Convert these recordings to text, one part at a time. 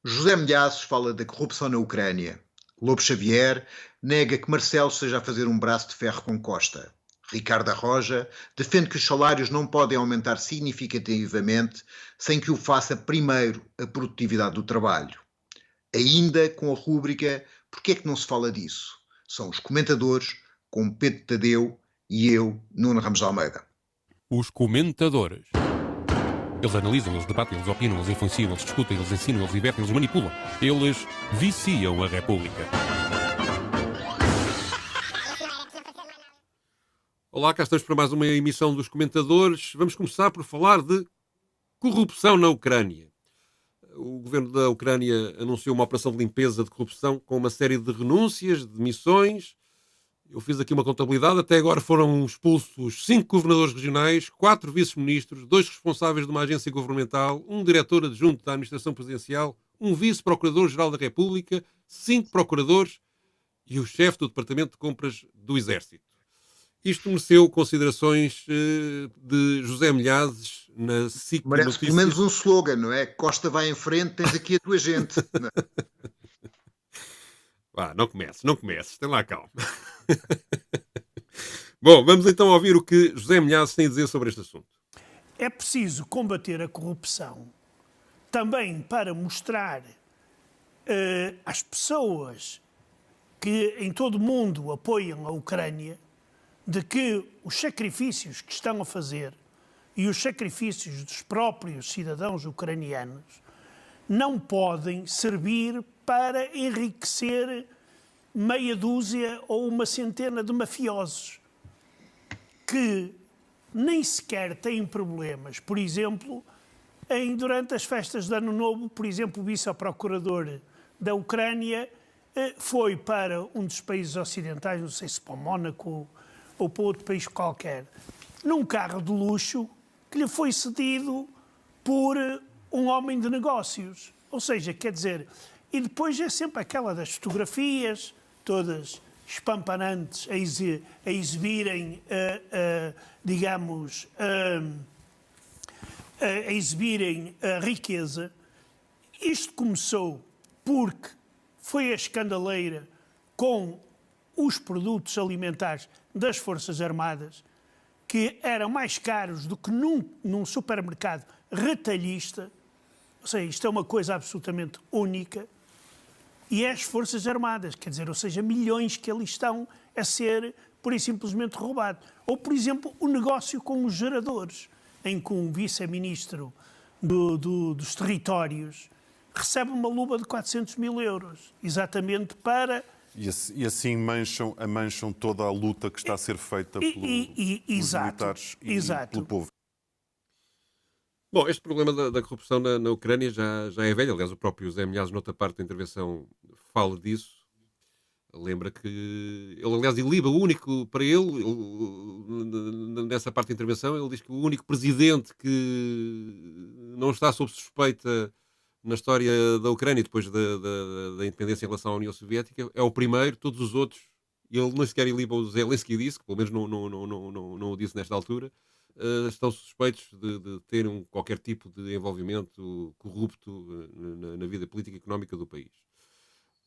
José Milhazes fala da corrupção na Ucrânia. Lobo Xavier nega que Marcelo esteja a fazer um braço de ferro com Costa. Ricardo Arroja defende que os salários não podem aumentar significativamente sem que o faça primeiro a produtividade do trabalho. Ainda com a rúbrica Porquê é que não se fala disso? São os comentadores, como Pedro Tadeu e eu, Nuno Ramos de Almeida. Os comentadores. Eles analisam, eles debatem, eles opinam, eles influenciam, eles discutem, eles ensinam, eles divertem, eles manipulam. Eles viciam a República. Olá, cá estamos para mais uma emissão dos comentadores. Vamos começar por falar de corrupção na Ucrânia. O governo da Ucrânia anunciou uma operação de limpeza de corrupção com uma série de renúncias, de demissões. Eu fiz aqui uma contabilidade. Até agora foram expulsos 5 governadores regionais, 4 vice-ministros, 2 responsáveis de uma agência governamental, um diretor adjunto da administração presidencial, um vice-procurador-geral da República, 5 procuradores e o chefe do departamento de compras do Exército. Isto mereceu considerações de José Milhazes na SIC Merece Notícias. pelo menos um slogan, não é? Costa vai em frente, tens aqui a tua gente. Não comeces, tem lá calma. Bom, vamos então ouvir o que José Milhazes tem a dizer sobre este assunto. É preciso combater a corrupção também para mostrar às pessoas que em todo o mundo apoiam a Ucrânia de que os sacrifícios que estão a fazer e os sacrifícios dos próprios cidadãos ucranianos não podem servir para enriquecer meia dúzia ou uma centena de mafiosos que nem sequer têm problemas. Por exemplo, durante as festas de Ano Novo, por exemplo, o vice-procurador da Ucrânia foi para um dos países ocidentais, não sei se para o Mónaco ou para outro país qualquer, num carro de luxo que lhe foi cedido por um homem de negócios. Ou seja, quer dizer, e depois é sempre aquela das fotografias, todas espampanantes, a exibirem, digamos, a exibirem a riqueza. Isto começou porque foi a escandaleira com os produtos alimentares das Forças Armadas, que eram mais caros do que num supermercado retalhista. Ou seja, isto é uma coisa absolutamente única. E é as Forças Armadas, quer dizer, ou seja, milhões que ali estão a ser, pura e simplesmente, roubados. Ou, por exemplo, o negócio com os geradores, em que um vice-ministro dos territórios recebe uma luva de 400 mil euros, exatamente para... E assim mancham toda a luta que está a ser feita pelos militares e pelo povo. Bom, este problema da corrupção na Ucrânia já é velho. Aliás, o próprio José Milhazes, noutra parte da intervenção, fala disso. Lembra que ele, aliás, iliba o único, para ele, nessa parte da intervenção, ele diz que o único presidente que não está sob suspeita na história da Ucrânia, depois da independência em relação à União Soviética, é o primeiro. Todos os outros, ele nem sequer iliba o Zelensky disse, que pelo menos não o disse nesta altura, estão suspeitos de terem qualquer tipo de envolvimento corrupto na vida política e económica do país.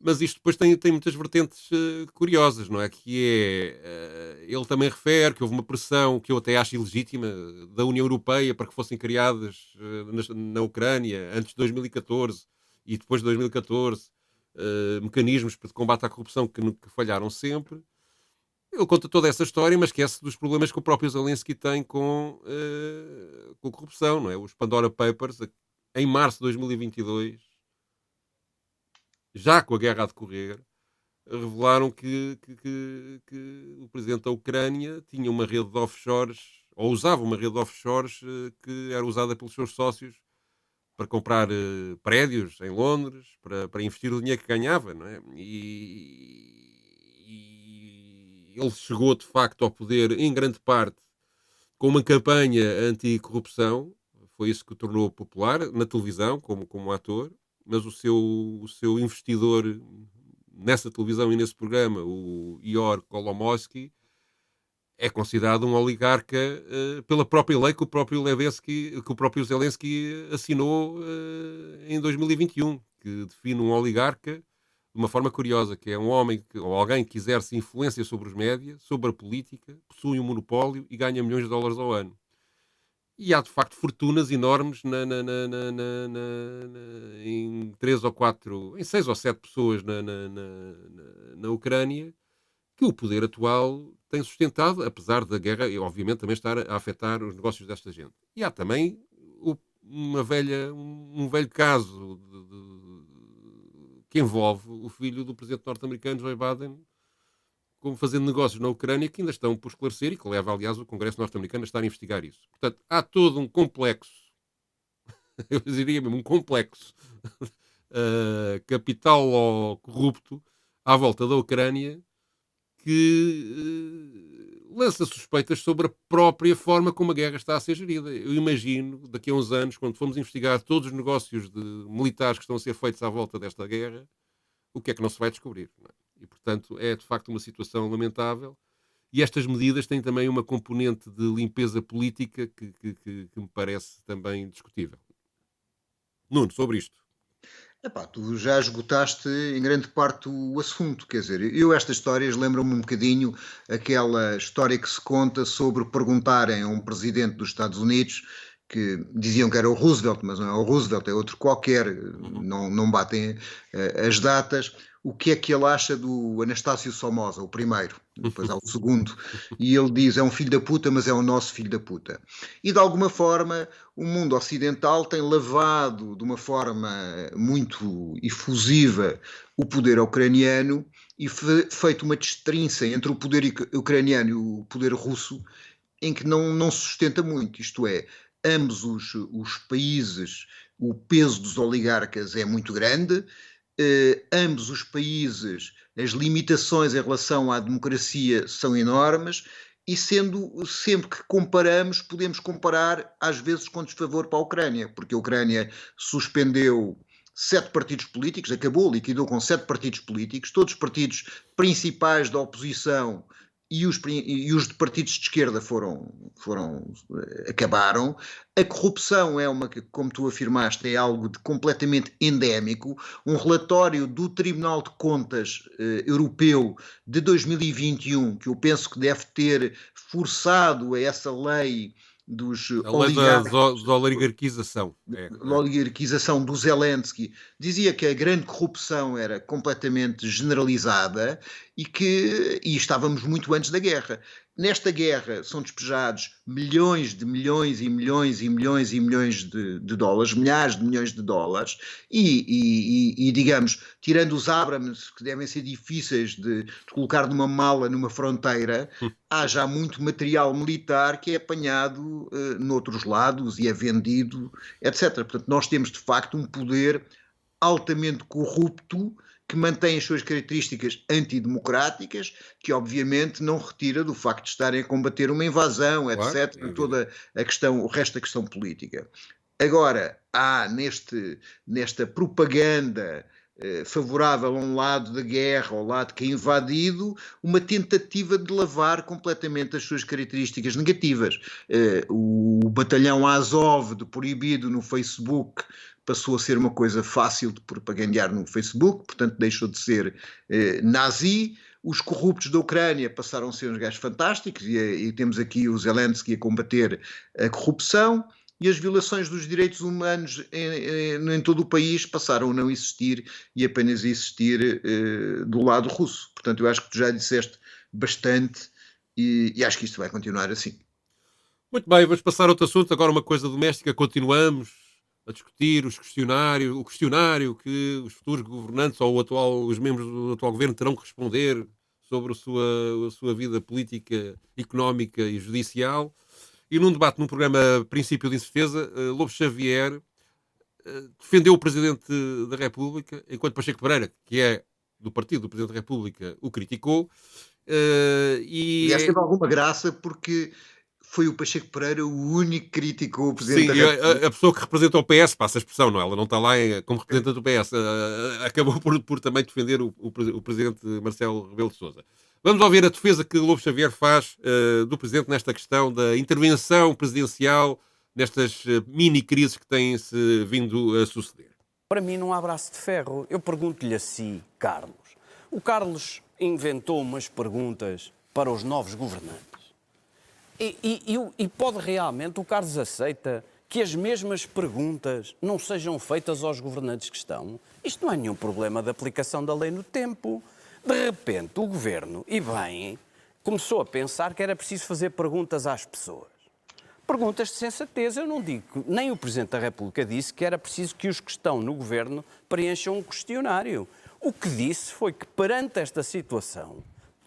Mas isto depois tem muitas vertentes curiosas, não é? Ele também refere que houve uma pressão, que eu até acho ilegítima, da União Europeia para que fossem criadas na Ucrânia, antes de 2014 e depois de 2014, mecanismos de combate à corrupção que falharam sempre. Ele conta toda essa história, mas esquece dos problemas que o próprio Zelensky tem com a corrupção, não é? Os Pandora Papers, em março de 2022, já com a guerra a decorrer, revelaram que o presidente da Ucrânia tinha uma rede de offshores, ou usava uma rede de offshores que era usada pelos seus sócios para comprar prédios em Londres, para investir o dinheiro que ganhava, não é? E ele chegou, de facto, ao poder, em grande parte, com uma campanha anticorrupção. Foi isso que o tornou popular na televisão, como ator. Mas o seu investidor nessa televisão e nesse programa, o Ihor Kolomoisky, é considerado um oligarca pela própria lei que o próprio Zelensky assinou em 2021. que define um oligarca de uma forma curiosa, que é um homem ou alguém que exerce influência sobre os média, sobre a política, possui um monopólio e ganha milhões de dólares ao ano. E há, de facto, fortunas enormes em 3 ou 4, em 6 ou 7 pessoas na Ucrânia, que o poder atual tem sustentado, apesar da guerra, e obviamente, também estar a afetar os negócios desta gente. E há também um velho caso que envolve o filho do presidente norte-americano, Joe Biden, como fazendo negócios na Ucrânia que ainda estão por esclarecer e que leva, aliás, o Congresso norte-americano a estar a investigar isso. Portanto, há todo um complexo, eu diria mesmo um complexo capital ou corrupto à volta da Ucrânia que lança suspeitas sobre a própria forma como a guerra está a ser gerida. Eu imagino, daqui a uns anos, quando formos investigar todos os negócios militares que estão a ser feitos à volta desta guerra, o que é que não se vai descobrir, não é? E, portanto, é de facto uma situação lamentável. E estas medidas têm também uma componente de limpeza política que me parece também discutível. Nuno, sobre isto. Epá, tu já esgotaste em grande parte o assunto, quer dizer, eu estas histórias lembram-me um bocadinho aquela história que se conta sobre perguntarem a um presidente dos Estados Unidos, que diziam que era o Roosevelt, mas não é o Roosevelt, é outro qualquer, não batem as datas, o que é que ele acha do Anastácio Somoza, o primeiro, depois há o segundo, e ele diz, é um filho da puta, mas é o nosso filho da puta. E de alguma forma o mundo ocidental tem lavado de uma forma muito efusiva o poder ucraniano e feito uma destrinça entre o poder ucraniano e o poder russo em que não se sustenta muito, isto é, ambos os países, o peso dos oligarcas é muito grande, ambos os países, as limitações em relação à democracia são enormes e sempre que comparamos, podemos comparar às vezes com desfavor para a Ucrânia, porque a Ucrânia suspendeu 7 partidos políticos, liquidou com 7 partidos políticos, todos os partidos principais da oposição e os de partidos de esquerda acabaram. A corrupção é como tu afirmaste, é algo de completamente endémico. Um relatório do Tribunal de Contas Europeu de 2021, que eu penso que deve ter forçado a essa lei dos oligarcas, da oligarquização. A oligarquização do Zelensky, dizia que a grande corrupção era completamente generalizada e estávamos muito antes da guerra. Nesta guerra são despejados milhões de milhões e milhões e milhões e milhões de dólares, milhares de milhões de dólares e digamos, tirando os Abrams, que devem ser difíceis de colocar numa mala numa fronteira, há já muito material militar que é apanhado noutros lados e é vendido, etc. Portanto, nós temos de facto um poder altamente corrupto que mantém as suas características antidemocráticas, que obviamente não retira do facto de estarem a combater uma invasão, etc., claro, toda a questão, o resto da questão política. Agora, há nesta propaganda favorável a um lado da guerra, ao lado que é invadido, uma tentativa de lavar completamente as suas características negativas. O batalhão Azov, de proibido no Facebook, passou a ser uma coisa fácil de propagandear no Facebook, portanto deixou de ser nazi. Os corruptos da Ucrânia passaram a ser uns gajos fantásticos e temos aqui o Zelensky a combater a corrupção e as violações dos direitos humanos em todo o país passaram a não existir e apenas a existir do lado russo. Portanto, eu acho que tu já disseste bastante e acho que isto vai continuar assim. Muito bem, vamos passar a outro assunto. Agora uma coisa doméstica. Continuamos a discutir o questionário que os futuros governantes ou os membros do atual governo terão que responder sobre a sua vida política, económica e judicial. E num debate num programa Princípio de Incerteza, Lobo Xavier defendeu o Presidente da República, enquanto Pacheco Pereira, que é do partido do Presidente da República, o criticou. E teve alguma graça porque foi o Pacheco Pereira o único que criticou o Presidente da República. A pessoa que representa o PS, passa a expressão, não é? Ela não está lá como representante do PS. Acabou por também defender o Presidente Marcelo Rebelo de Sousa. Vamos ouvir a defesa que Lobo Xavier faz do Presidente nesta questão da intervenção presidencial nestas mini-crises que têm-se vindo a suceder. para mim não há braço de ferro. Eu pergunto-lhe a si, Carlos. O Carlos inventou umas perguntas para os novos governantes. E pode realmente, o Carlos aceita que as mesmas perguntas não sejam feitas aos governantes que estão? Isto não é nenhum problema de aplicação da lei no tempo. De repente, o Governo, e bem, começou a pensar que era preciso fazer perguntas às pessoas. Perguntas de sensatez. Eu não digo, nem o Presidente da República disse que era preciso que os que estão no Governo preencham um questionário. O que disse foi que, perante esta situação,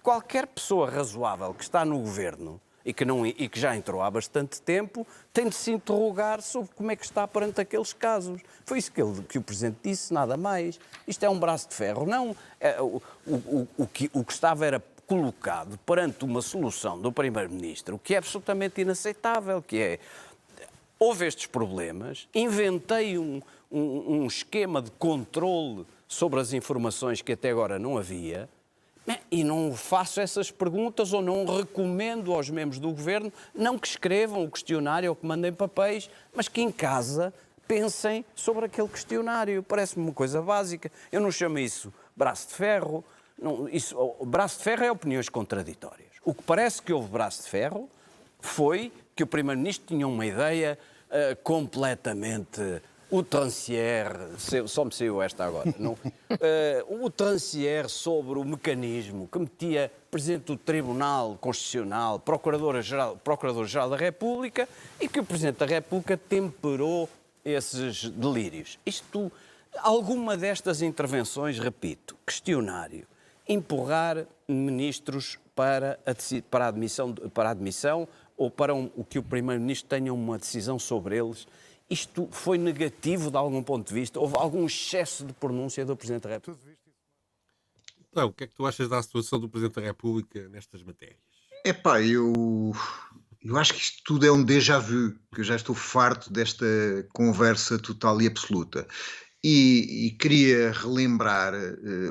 qualquer pessoa razoável que está no Governo e que já entrou há bastante tempo, tem de se interrogar sobre como é que está perante aqueles casos. Foi isso que o Presidente disse, nada mais. Isto é um braço de ferro. Não, o que estava era colocado perante uma solução do Primeiro-Ministro, o que é absolutamente inaceitável, que é, houve estes problemas, inventei um esquema de controle sobre as informações que até agora não havia, e não faço essas perguntas ou não recomendo aos membros do Governo, não que escrevam o questionário ou que mandem papéis, mas que em casa pensem sobre aquele questionário. Parece-me uma coisa básica. Eu não chamo isso braço de ferro. Não, braço de ferro é opiniões contraditórias. O que parece que houve braço de ferro foi que o Primeiro-Ministro tinha uma ideia completamente outrancière, só me saiu esta agora, não? Outrancière sobre o mecanismo que metia Presidente do Tribunal Constitucional, Procurador-Geral da República, e que o Presidente da República temperou esses delírios. Alguma destas intervenções, repito, questionário, empurrar ministros para a admissão ou para que o Primeiro-Ministro tenha uma decisão sobre eles, isto foi negativo de algum ponto de vista? Houve algum excesso de pronúncia do Presidente da República? Então, o que é que tu achas da situação do Presidente da República nestas matérias? Epá, eu acho que isto tudo é um déjà vu, que eu já estou farto desta conversa total e absoluta. E queria relembrar,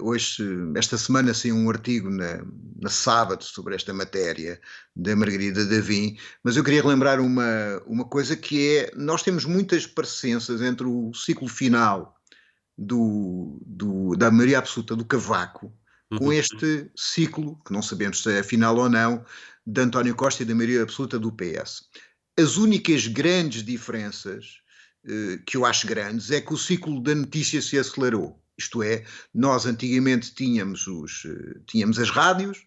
hoje, esta semana saiu um artigo na Sábado sobre esta matéria, da Margarida Davim, mas eu queria relembrar uma coisa que é, nós temos muitas parecenças entre o ciclo final da maioria absoluta do Cavaco, com este ciclo, que não sabemos se é final ou não, de António Costa e da maioria absoluta do PS. As únicas grandes diferenças que eu acho grandes é que o ciclo da notícia se acelerou. Isto é, nós antigamente tínhamos as rádios,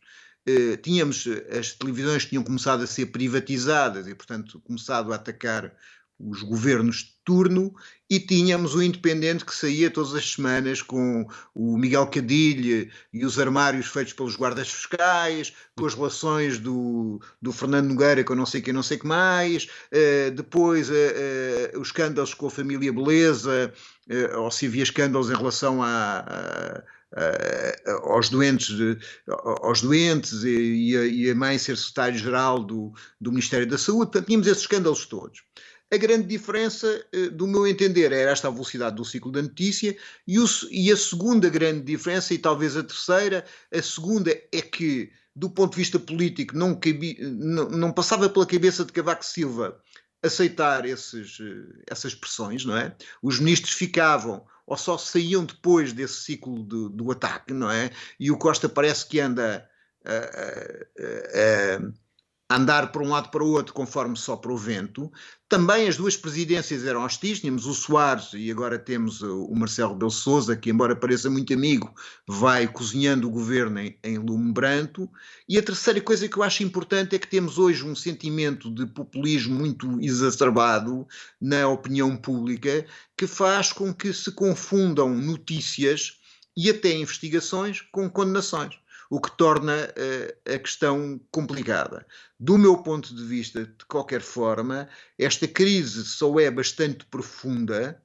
as televisões tinham começado a ser privatizadas e, portanto, começado a atacar os governos de turno, e tínhamos o Independente que saía todas as semanas com o Miguel Cadilho e os armários feitos pelos guardas fiscais, com as relações do Fernando Nogueira com não sei quem, não sei o que mais, depois os escândalos com a família Beleza, ou se havia escândalos em relação aos doentes e a mãe ser secretário-geral do Ministério da Saúde. Portanto, tínhamos esses escândalos todos. A grande diferença, do meu entender, era esta velocidade do ciclo da notícia, e a segunda grande diferença, e talvez a terceira, a segunda é que, do ponto de vista político, não passava pela cabeça de Cavaco Silva aceitar essas pressões, não é? Os ministros ficavam ou só saíam depois desse ciclo do ataque, não é? E o Costa parece que anda a andar para um lado para o outro conforme sopra o vento. Também as duas presidências eram hostis, tínhamos o Soares e agora temos o Marcelo Rebelo de Sousa, que embora pareça muito amigo, vai cozinhando o governo em lume branco. E a terceira coisa que eu acho importante é que temos hoje um sentimento de populismo muito exacerbado na opinião pública, que faz com que se confundam notícias e até investigações com condenações, o que torna a questão complicada. Do meu ponto de vista, de qualquer forma, esta crise só é bastante profunda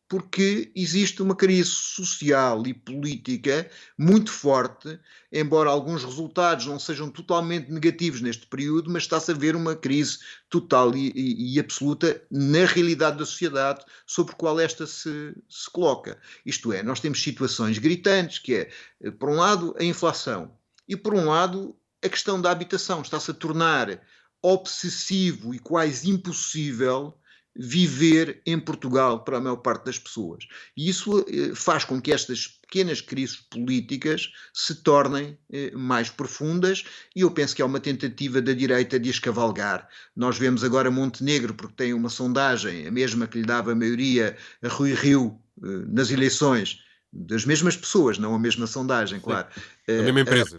porque existe uma crise social e política muito forte, embora alguns resultados não sejam totalmente negativos neste período, mas está-se a ver uma crise total e absoluta na realidade da sociedade sobre a qual esta se coloca. Isto é, nós temos situações gritantes, que é, por um lado, a inflação, e por um lado, a questão da habitação. Está-se a tornar obsessivo e quase impossível viver em Portugal para a maior parte das pessoas. E isso faz com que estas pequenas crises políticas se tornem mais profundas, e eu penso que é uma tentativa da direita de as cavalgar. Nós vemos agora Montenegro, porque tem uma sondagem, a mesma que lhe dava a maioria a Rui Rio nas eleições, das mesmas pessoas, não a mesma sondagem, claro. A mesma empresa.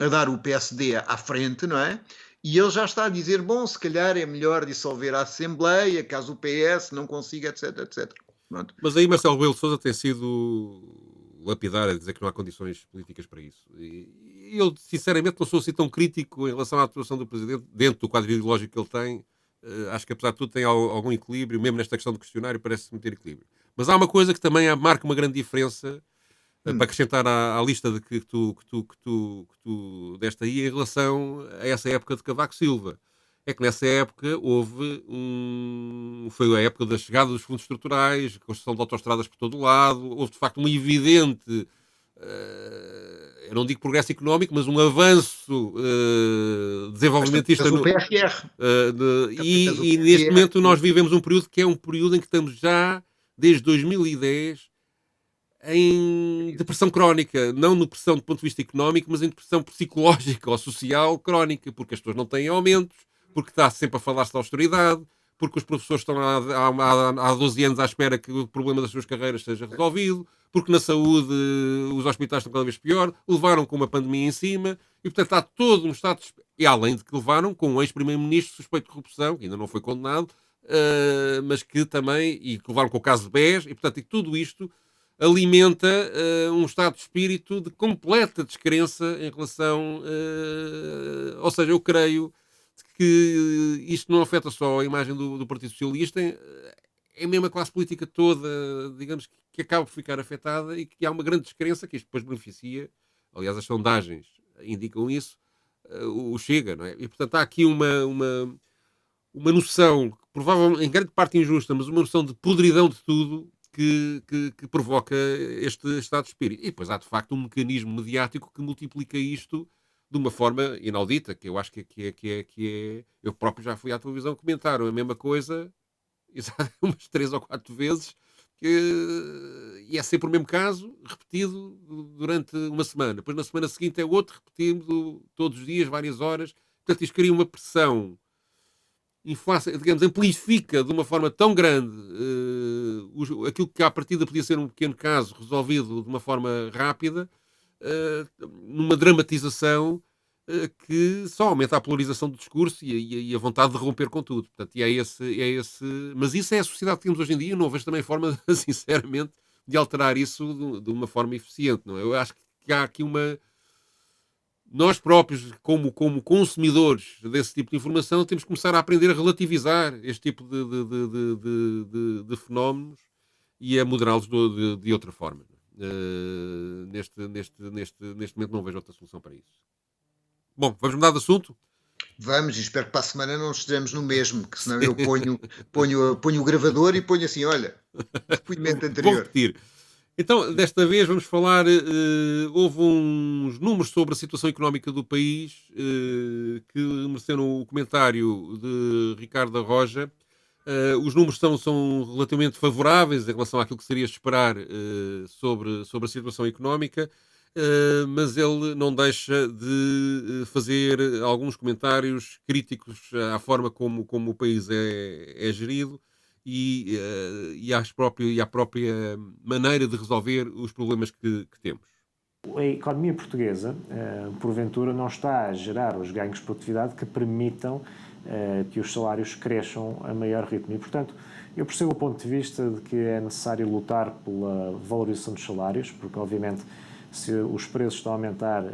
A dar o PSD à frente, não é? E ele já está a dizer, bom, se calhar é melhor dissolver a Assembleia, caso o PS não consiga, etc, etc. Pronto. Mas aí Marcelo Rebelo de Sousa tem sido lapidar a dizer que não há condições políticas para isso. E eu, sinceramente, não sou assim tão crítico em relação à atuação do Presidente, dentro do quadro ideológico que ele tem. Acho que, apesar de tudo, tem algum equilíbrio, mesmo nesta questão do questionário, parece-me ter equilíbrio. Mas há uma coisa que também marca uma grande diferença, para acrescentar à lista de que tu deste aí, em relação a essa época de Cavaco Silva. É que nessa época foi a época da chegada dos fundos estruturais, construção de autoestradas por todo o lado, houve de facto um evidente, eu não digo progresso económico, mas um avanço desenvolvimentista. No PFR. E neste momento nós vivemos um período que é um período em que estamos já, desde 2010, em depressão crónica, não depressão do ponto de vista económico, mas em depressão psicológica ou social crónica, porque as pessoas não têm aumentos, porque está sempre a falar-se da austeridade, porque os professores estão há 12 anos à espera que o problema das suas carreiras seja resolvido, porque na saúde os hospitais estão cada vez pior, levaram com uma pandemia em cima, e portanto está todo um estado e além de que levaram com um ex-primeiro-ministro suspeito de corrupção, que ainda não foi condenado, mas que também, e que levaram com o caso de BES, e portanto tudo isto alimenta um estado de espírito de completa descrença em relação... ou seja, eu creio que isto não afeta só a imagem do Partido Socialista, é mesmo a classe política toda, digamos, que acaba por ficar afetada, e que há uma grande descrença que isto depois beneficia. Aliás, as sondagens indicam isso, o Chega, não é? E, portanto, há aqui uma noção, provavelmente em grande parte injusta, mas uma noção de podridão de tudo, que provoca este estado de espírito. E depois há, de facto, um mecanismo mediático que multiplica isto de uma forma inaudita, que eu acho que é... Eu próprio já fui à televisão comentar a mesma coisa, umas 3 ou 4 vezes, e é sempre o mesmo caso, repetido durante uma semana. Depois, na semana seguinte, é outro, repetido todos os dias, várias horas. Portanto, isto cria uma pressão, digamos, amplifica de uma forma tão grande aquilo que à partida podia ser um pequeno caso resolvido de uma forma rápida, numa dramatização que só aumenta a polarização do discurso e a vontade de romper com tudo. Portanto, mas isso é a sociedade que temos hoje em dia, e não vejo também forma, sinceramente, de alterar isso de uma forma eficiente. Não é? Eu acho que há aqui nós próprios, como consumidores desse tipo de informação, temos que começar a aprender a relativizar este tipo de fenómenos e a moderá-los de outra forma. Neste momento não vejo outra solução para isso. Bom, vamos mudar de assunto? Vamos, e espero que para a semana não estejamos no mesmo, que senão eu ponho o gravador e ponho assim, olha, depoimento anterior. Vou repetir. Então, desta vez vamos falar, houve uns números sobre a situação económica do país que mereceram o comentário de Ricardo Arroja. Os números são relativamente favoráveis em relação àquilo que seria esperar sobre a situação económica, mas ele não deixa de fazer alguns comentários críticos à forma como o país é gerido, e à própria maneira de resolver os problemas que temos. A economia portuguesa, porventura, não está a gerar os ganhos de produtividade que permitam que os salários cresçam a maior ritmo. E, portanto, eu percebo o ponto de vista de que é necessário lutar pela valorização dos salários, porque, obviamente, se os preços estão a aumentar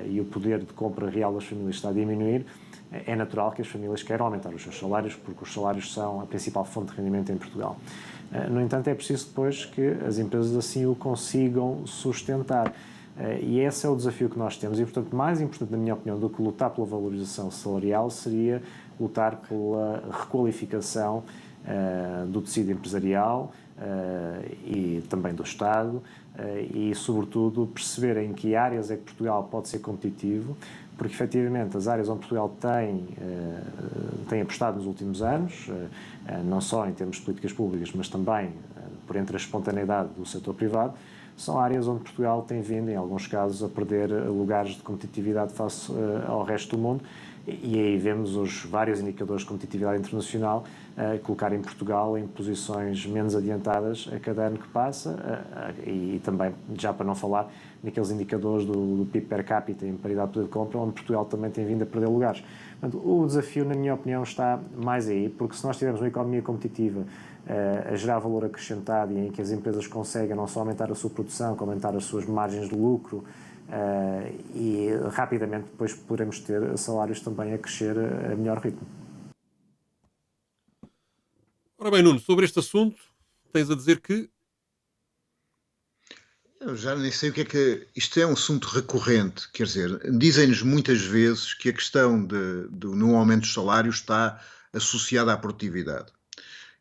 e o poder de compra real das famílias está a diminuir, é natural que as famílias queiram aumentar os seus salários, porque os salários são a principal fonte de rendimento em Portugal. No entanto, é preciso depois que as empresas assim o consigam sustentar. E esse é o desafio que nós temos. E, portanto, mais importante, na minha opinião, do que lutar pela valorização salarial, seria lutar pela requalificação do tecido empresarial e também do Estado, e, sobretudo, perceber em que áreas é que Portugal pode ser competitivo, porque efetivamente as áreas onde Portugal tem apostado nos últimos anos, não só em termos de políticas públicas, mas também por entre a espontaneidade do setor privado, são áreas onde Portugal tem vindo, em alguns casos, a perder lugares de competitividade face ao resto do mundo. E aí vemos os vários indicadores de competitividade internacional colocarem Portugal em posições menos adiantadas a cada ano que passa, e também, já para não falar, naqueles indicadores do PIB per capita em paridade de poder de compra, onde Portugal também tem vindo a perder lugares. Portanto, o desafio, na minha opinião, está mais aí, porque se nós tivermos uma economia competitiva a gerar valor acrescentado e em que as empresas conseguem não só aumentar a sua produção, como aumentar as suas margens de lucro, e rapidamente depois poderemos ter salários também a crescer a melhor ritmo. Ora bem, Nuno, sobre este assunto, tens a dizer que... Eu já nem sei o que é que... Isto é um assunto recorrente, quer dizer, dizem-nos muitas vezes que a questão no aumento dos salários está associada à produtividade.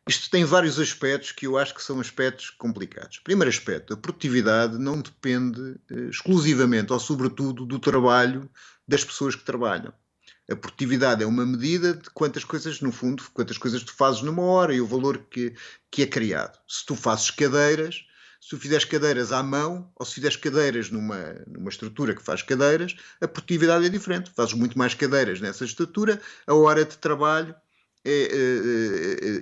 Isto tem vários aspectos que eu acho que são aspectos complicados. Primeiro aspecto, a produtividade não depende exclusivamente ou sobretudo do trabalho das pessoas que trabalham. A produtividade é uma medida de quantas coisas, no fundo, quantas coisas tu fazes numa hora e o valor que é criado. Se tu fazes cadeiras, se tu fizeres cadeiras à mão ou se fizeres cadeiras numa estrutura que faz cadeiras, a produtividade é diferente. Fazes muito mais cadeiras nessa estrutura, a hora de trabalho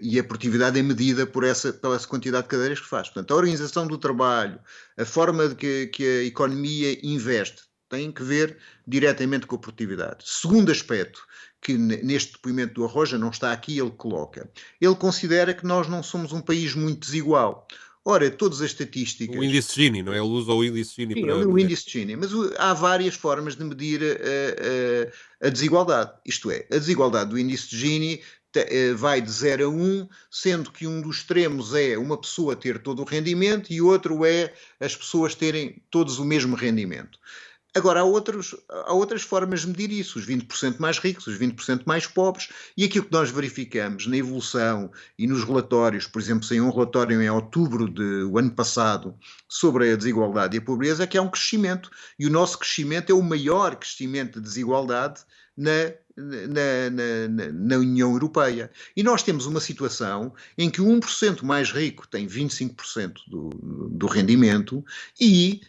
e a produtividade é medida pela essa quantidade de cadeiras que faz. Portanto, a organização do trabalho, a forma de que a economia investe, tem que ver diretamente com a produtividade. Segundo aspecto, que neste depoimento do Arroja não está aqui, ele coloca. Ele considera que nós não somos um país muito desigual. Ora, todas as estatísticas... O índice Gini, não é? Ele usa o índice Gini Sim, para... o índice Gini, mas há várias formas de medir a desigualdade. Isto é, a desigualdade do índice Gini vai de 0 a 1, sendo que um dos extremos é uma pessoa ter todo o rendimento e outro é as pessoas terem todos o mesmo rendimento. Agora, há outras formas de medir isso, os 20% mais ricos, os 20% mais pobres, e aquilo que nós verificamos na evolução e nos relatórios, por exemplo, saiu um relatório em outubro do ano passado sobre a desigualdade e a pobreza, é que há um crescimento, e o nosso crescimento é o maior crescimento de desigualdade na União Europeia. E nós temos uma situação em que o 1% mais rico tem 25% do rendimento e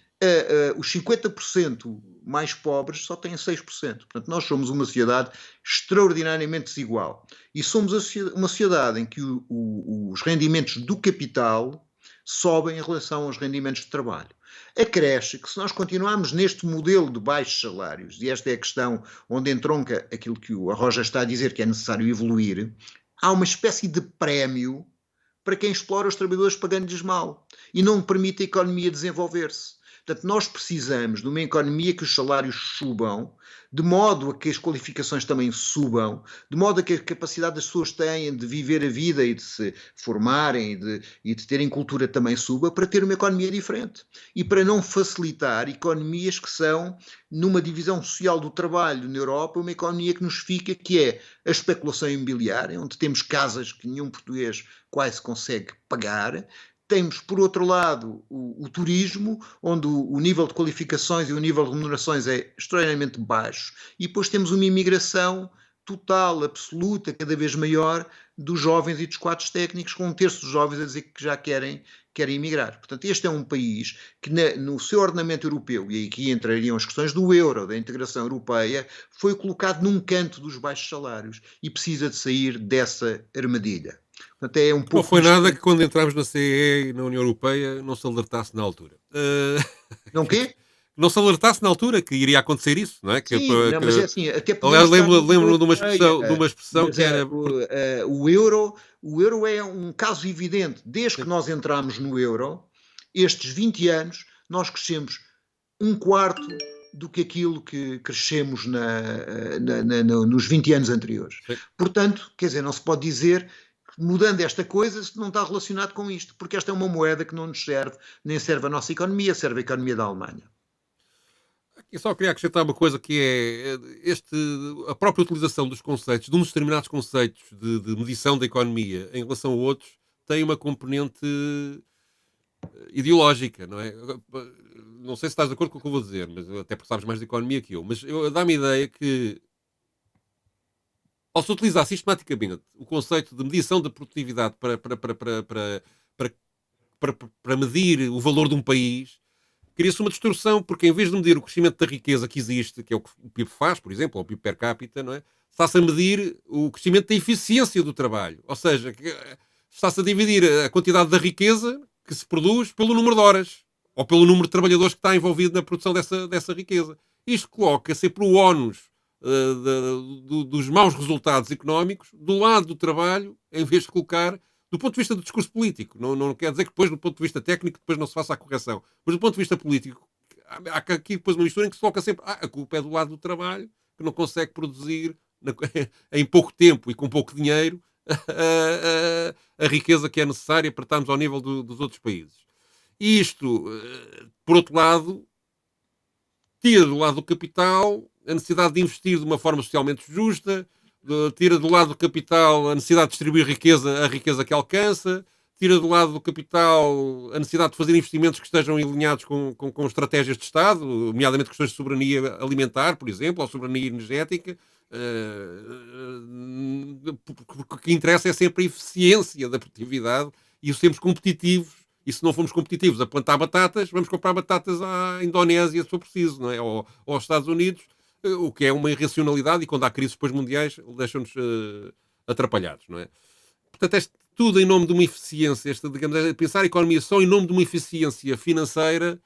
os 50% mais pobres só têm 6%. Portanto, nós somos uma sociedade extraordinariamente desigual. E somos uma sociedade em que os rendimentos do capital sobem em relação aos rendimentos de trabalho. Acresce que se nós continuarmos neste modelo de baixos salários, e esta é a questão onde entronca aquilo que o Arroja está a dizer que é necessário evoluir, há uma espécie de prémio para quem explora os trabalhadores pagando-lhes mal e não permite a economia desenvolver-se. Portanto, nós precisamos de uma economia que os salários subam, de modo a que as qualificações também subam, de modo a que a capacidade das pessoas tenham de viver a vida e de se formarem e de terem cultura também suba, para ter uma economia diferente. E para não facilitar economias que são, numa divisão social do trabalho na Europa, uma economia que nos fica, que é a especulação imobiliária, onde temos casas que nenhum português quase consegue pagar. Temos, por outro lado, o turismo, onde o nível de qualificações e o nível de remunerações é extraordinariamente baixo. E depois temos uma imigração total, absoluta, cada vez maior, dos jovens e dos quadros técnicos, com 1/3 dos jovens a dizer que já querem emigrar. Portanto, este é um país que no seu ordenamento europeu, e aqui entrariam as questões do euro, da integração europeia, foi colocado num canto dos baixos salários e precisa de sair dessa armadilha. Portanto, é um pouco não foi nada que quando entramos na CEE e na União Europeia não se alertasse na altura. Não quê? Não se alertasse na altura que iria acontecer isso, não é? Sim, mas é assim, até aliás, lembro-me de uma expressão que era... O euro é um caso evidente. Desde que nós entramos no euro, estes 20 anos, nós crescemos 1/4 do que aquilo que crescemos nos 20 anos anteriores. Sim. Portanto, quer dizer, não se pode dizer... Mudando esta coisa, não está relacionado com isto, porque esta é uma moeda que não nos serve, nem serve a nossa economia, serve a economia da Alemanha. Aqui só queria acrescentar uma coisa que é a própria utilização dos conceitos, de uns determinados conceitos de medição da economia em relação a outros, tem uma componente ideológica, não é? não sei se estás de acordo com o que eu vou dizer, mas até porque sabes mais de economia que eu, mas dá-me a ideia que ao se utilizar sistematicamente o conceito de medição da produtividade para medir o valor de um país, cria-se uma distorção, porque em vez de medir o crescimento da riqueza que existe, que é o que o PIB faz, por exemplo, ou o PIB per capita, não é? Está-se a medir o crescimento da eficiência do trabalho. Ou seja, está-se a dividir a quantidade da riqueza que se produz pelo número de horas, ou pelo número de trabalhadores que está envolvido na produção dessa riqueza. Isto coloca sempre o ónus dos maus resultados económicos do lado do trabalho, em vez de colocar do ponto de vista do discurso político. Não quer dizer que depois, do ponto de vista técnico, depois não se faça a correção. Mas do ponto de vista político, há aqui depois uma mistura em que se coloca sempre a culpa é do lado do trabalho, que não consegue produzir em pouco tempo e com pouco dinheiro a riqueza que é necessária para estarmos ao nível dos outros países. E isto, por outro lado, tira do lado do capital a necessidade de investir de uma forma socialmente justa, tira do lado do capital a necessidade de distribuir a riqueza que alcança, tira do lado do capital a necessidade de fazer investimentos que estejam alinhados com estratégias de Estado, nomeadamente questões de soberania alimentar, por exemplo, ou soberania energética. O que interessa é sempre a eficiência da produtividade e o sermos competitivos. E se não formos competitivos a plantar batatas, vamos comprar batatas à Indonésia, se for preciso, não é? Ou aos Estados Unidos, o que é uma irracionalidade, e quando há crises depois mundiais, deixam-nos atrapalhados, não é? Portanto, tudo em nome de uma eficiência, digamos, pensar a economia só em nome de uma eficiência financeira,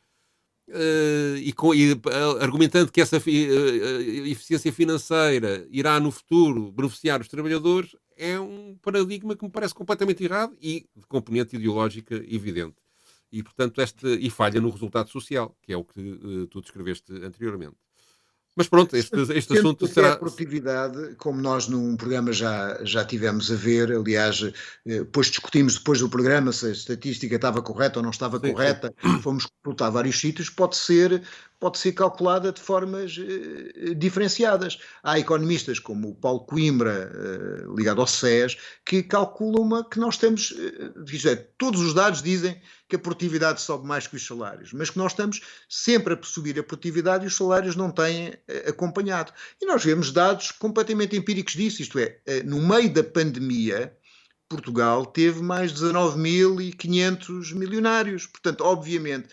argumentando que essa eficiência financeira irá no futuro beneficiar os trabalhadores, é um paradigma que me parece completamente errado e de componente ideológica evidente. E, portanto, e falha no resultado social, que é o que tu descreveste anteriormente. Mas pronto, este assunto será... A produtividade, como nós num programa já tivemos a ver, aliás, depois discutimos depois do programa se a estatística estava correta ou não estava correta, fomos consultar vários sítios, pode ser calculada de formas diferenciadas. Há economistas como o Paulo Coimbra, ligado ao SES, que calculam que nós temos, todos os dados dizem que a produtividade sobe mais que os salários, mas que nós estamos sempre a subir a produtividade e os salários não têm acompanhado. E nós vemos dados completamente empíricos disso, isto é, no meio da pandemia, Portugal teve mais de 19.500 milionários. Portanto, obviamente,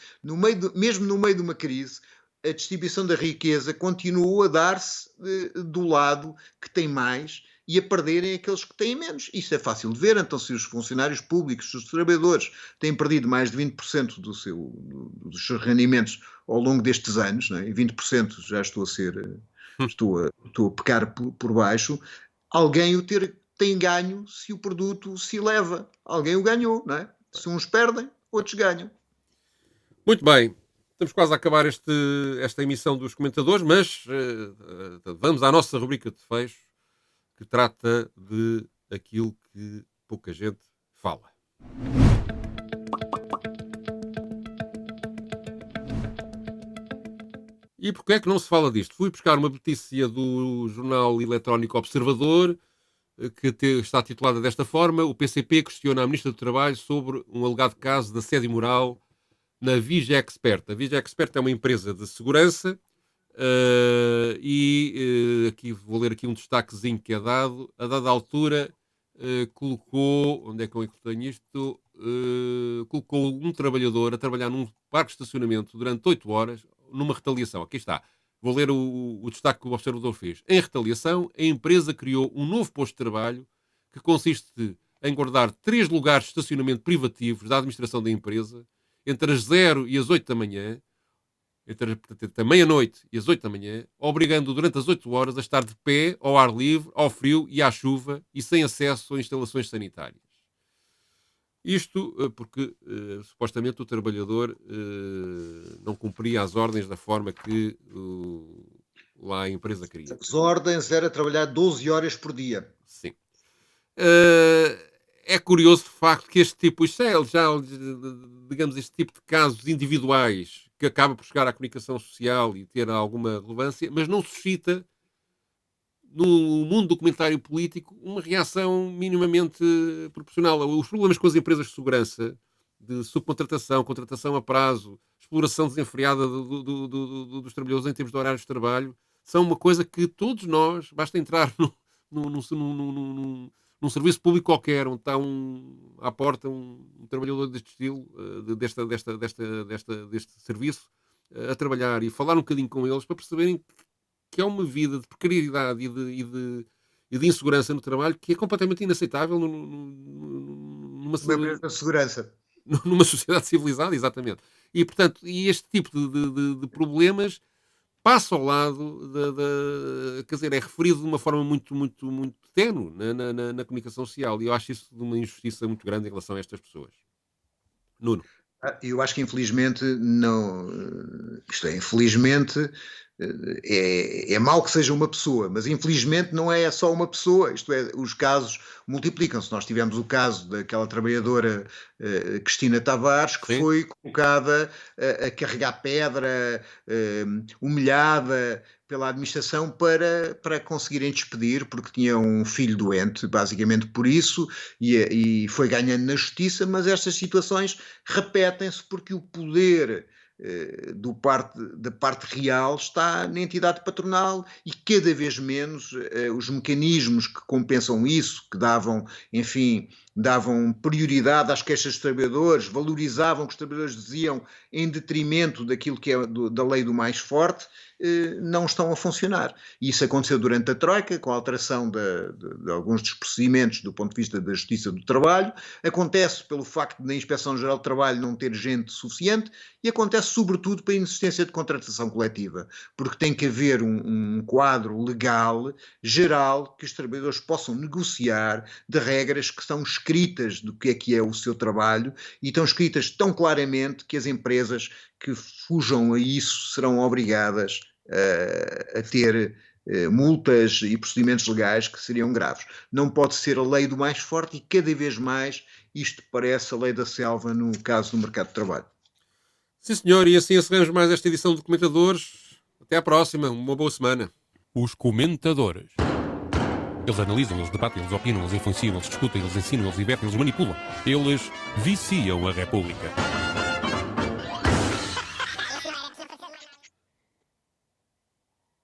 mesmo no meio de uma crise, a distribuição da riqueza continua a dar-se do lado que tem mais e a perderem aqueles que têm menos. Isso é fácil de ver. Então, se os funcionários públicos, se os trabalhadores têm perdido mais de 20% dos seus rendimentos ao longo destes anos, não é? E 20% já estou a pecar por baixo, alguém tem ganho se o produto se eleva. Alguém o ganhou, não é? Se uns perdem, outros ganham. Muito bem. Estamos quase a acabar esta emissão dos comentadores, mas vamos à nossa rubrica de fecho, que trata de aquilo que pouca gente fala. E porquê é que não se fala disto? Fui buscar uma notícia do jornal eletrónico Observador, que está titulada desta forma: o PCP questiona a Ministra do Trabalho sobre um alegado caso de assédio moral na Vigexpert. A Vigexpert é uma empresa de segurança aqui vou ler aqui um destaquezinho que é dado. A dada altura colocou, onde é que eu tenho isto? Colocou um trabalhador a trabalhar num parque de estacionamento durante 8 horas numa retaliação. Aqui está. Vou ler o destaque que o Observador fez. Em retaliação, a empresa criou um novo posto de trabalho que consiste em guardar 3 lugares de estacionamento privativos da administração da empresa entre as 0 e as 8 da manhã, entre a meia-noite e as 8 da manhã, obrigando durante as 8 horas a estar de pé, ao ar livre, ao frio e à chuva e sem acesso a instalações sanitárias. Isto porque, supostamente, o trabalhador não cumpria as ordens da forma que lá a empresa queria. As ordens era trabalhar 12 horas por dia. Sim. É curioso, de facto, que este tipo, digamos, este tipo de casos individuais que acaba por chegar à comunicação social e ter alguma relevância, mas não suscita no mundo do comentário político uma reação minimamente proporcional. Os problemas com as empresas de segurança de subcontratação, contratação a prazo, exploração desenfreada dos trabalhadores em termos de horários de trabalho, são uma coisa que todos nós, basta entrar num serviço público qualquer, onde está à porta um trabalhador deste estilo, deste serviço, a trabalhar e falar um bocadinho com eles para perceberem que é uma vida de precariedade e de insegurança no trabalho que é completamente inaceitável numa segurança. Numa sociedade civilizada, exatamente. E, portanto, este tipo de problemas passa ao lado, quer dizer, é referido de uma forma muito, muito, muito ténue na comunicação social. E eu acho isso de uma injustiça muito grande em relação a estas pessoas. Nuno. Eu acho que infelizmente não. Isto é, infelizmente é mau que seja uma pessoa, mas infelizmente não é só uma pessoa. Isto é, os casos multiplicam-se. Nós tivemos o caso daquela trabalhadora Cristina Tavares, que foi colocada a carregar pedra, humilhada pela administração para conseguirem despedir, porque tinha um filho doente, basicamente por isso, e foi ganhando na justiça, mas estas situações repetem-se porque o poder da parte real está na entidade patronal e cada vez menos os mecanismos que compensam isso, que davam prioridade às queixas dos trabalhadores, valorizavam o que os trabalhadores diziam em detrimento daquilo que é da lei do mais forte, não estão a funcionar. E isso aconteceu durante a Troika, com a alteração de alguns dos procedimentos do ponto de vista da Justiça do Trabalho, acontece pelo facto de na Inspeção-Geral do Trabalho não ter gente suficiente e acontece sobretudo pela inexistência de contratação coletiva, porque tem que haver um quadro legal, geral, que os trabalhadores possam negociar de regras que são escritas do que é o seu trabalho e estão escritas tão claramente que as empresas que fujam a isso serão obrigadas a ter multas e procedimentos legais que seriam graves. Não pode ser a lei do mais forte e cada vez mais isto parece a lei da selva no caso do mercado de trabalho. Sim, senhor, e assim encerramos mais esta edição de Comentadores. Até à próxima, uma boa semana. Os Comentadores. Eles analisam, eles debatem, eles opinam, eles influenciam, eles discutem, eles ensinam, eles divertem, eles manipulam. Eles viciam a República.